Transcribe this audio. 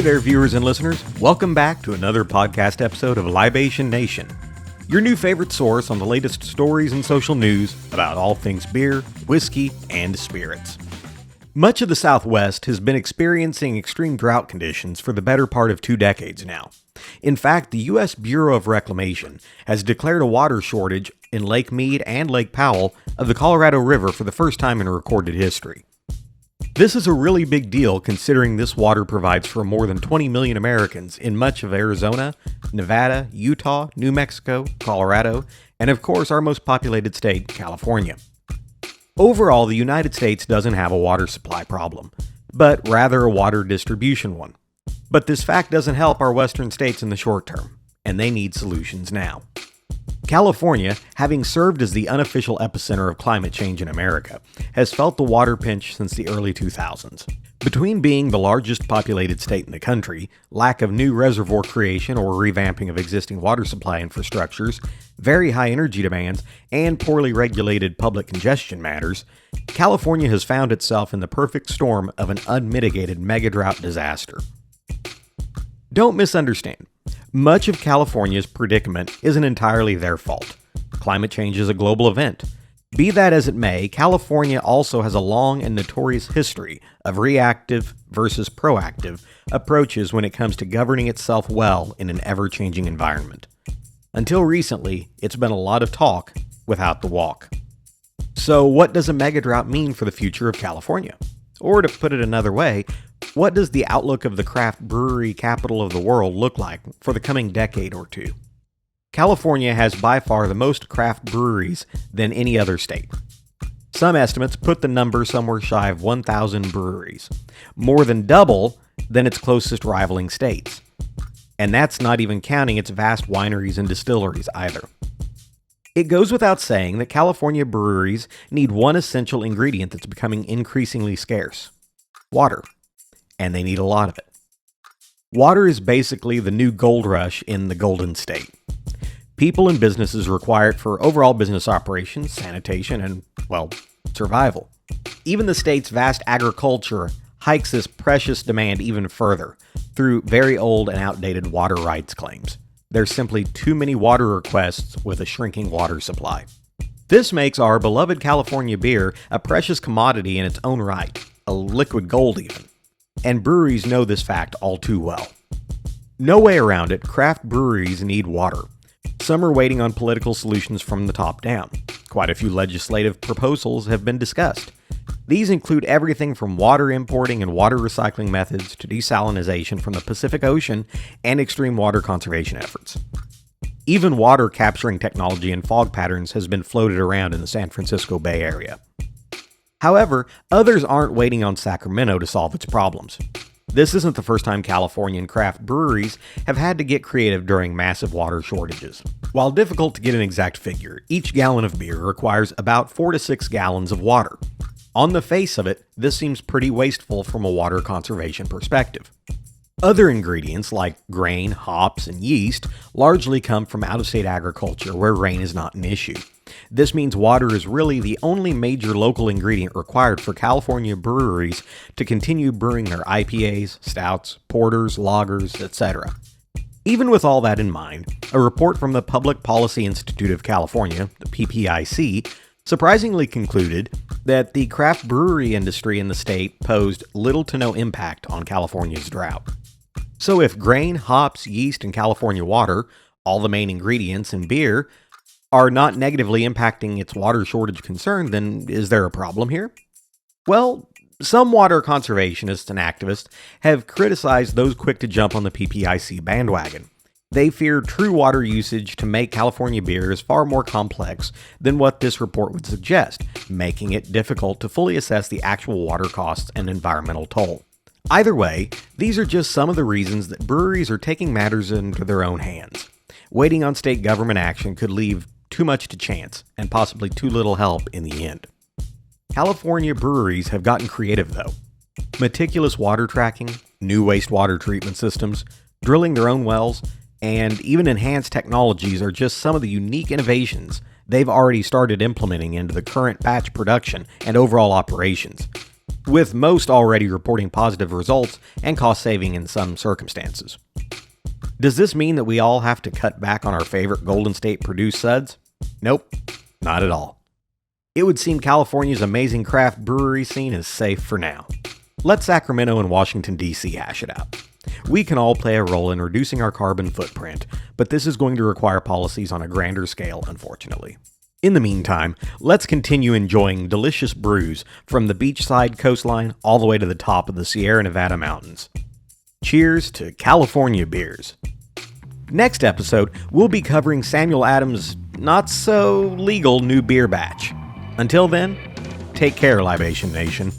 Hey there, viewers and listeners. Welcome back to another podcast episode of Libation Nation, your new favorite source on the latest stories and social news about all things beer, whiskey, and spirits. Much of the Southwest has been experiencing extreme drought conditions for the better part of 2 decades now. In fact, the U.S. Bureau of Reclamation has declared a water shortage in Lake Mead and Lake Powell of the Colorado River for the first time in recorded history. This is a really big deal considering this water provides for more than 20 million Americans in much of Arizona, Nevada, Utah, New Mexico, Colorado, and of course our most populated state, California. Overall, the United States doesn't have a water supply problem, but rather a water distribution one. But this fact doesn't help our western states in the short term, and they need solutions now. California, having served as the unofficial epicenter of climate change in America, has felt the water pinch since the early 2000s. Between being the largest populated state in the country, lack of new reservoir creation or revamping of existing water supply infrastructures, very high energy demands, and poorly regulated public congestion matters, California has found itself in the perfect storm of an unmitigated megadrought disaster. Don't misunderstand. Much of California's predicament isn't entirely their fault. Climate change is a global event. Be that as it may, California also has a long and notorious history of reactive versus proactive approaches when it comes to governing itself well in an ever-changing environment. Until recently, it's been a lot of talk without the walk. So what does a megadrought mean for the future of California? Or to put it another way, what does the outlook of the craft brewery capital of the world look like for the coming decade or two? California has by far the most craft breweries than any other state. Some estimates put the number somewhere shy of 1,000 breweries, more than double than its closest rivaling states. And that's not even counting its vast wineries and distilleries either. It goes without saying that California breweries need one essential ingredient that's becoming increasingly scarce: water. And they need a lot of it. Water is basically the new gold rush in the Golden State. People and businesses require it for overall business operations, sanitation, and, well, survival. Even the state's vast agriculture hikes this precious demand even further through very old and outdated water rights claims. There's simply too many water requests with a shrinking water supply. This makes our beloved California beer a precious commodity in its own right, a liquid gold even. And breweries know this fact all too well. No way around it, craft breweries need water. Some are waiting on political solutions from the top down. Quite a few legislative proposals have been discussed. These include everything from water importing and water recycling methods to desalination from the Pacific Ocean and extreme water conservation efforts. Even water capturing technology and fog patterns has been floated around in the San Francisco Bay Area. However, others aren't waiting on Sacramento to solve its problems. This isn't the first time Californian craft breweries have had to get creative during massive water shortages. While difficult to get an exact figure, each gallon of beer requires about 4 to 6 gallons of water. On the face of it, this seems pretty wasteful from a water conservation perspective. Other ingredients like grain, hops, and yeast largely come from out-of-state agriculture where rain is not an issue. This means water is really the only major local ingredient required for California breweries to continue brewing their IPAs, stouts, porters, lagers, etc. Even with all that in mind, a report from the Public Policy Institute of California, the PPIC, surprisingly concluded that the craft brewery industry in the state posed little to no impact on California's drought. So if grain, hops, yeast, and California water, all the main ingredients in beer, are not negatively impacting its water shortage concern, then is there a problem here? Well, some water conservationists and activists have criticized those quick to jump on the PPIC bandwagon. They fear true water usage to make California beer is far more complex than what this report would suggest, making it difficult to fully assess the actual water costs and environmental toll. Either way, these are just some of the reasons that breweries are taking matters into their own hands. Waiting on state government action could leave too much to chance, and possibly too little help in the end. California breweries have gotten creative though. Meticulous water tracking, new wastewater treatment systems, drilling their own wells, and even enhanced technologies are just some of the unique innovations they've already started implementing into the current batch production and overall operations. with most already reporting positive results and cost saving in some circumstances. Does this mean that we all have to cut back on our favorite Golden State produced suds? Nope, not at all. It would seem California's amazing craft brewery scene is safe for now. Let Sacramento and Washington, D.C. hash it out. We can all play a role in reducing our carbon footprint, but this is going to require policies on a grander scale, unfortunately. In the meantime, let's continue enjoying delicious brews from the beachside coastline all the way to the top of the Sierra Nevada mountains. Cheers to California beers. Next episode, we'll be covering Samuel Adams' not-so-legal new beer batch. Until then, take care, Libation Nation.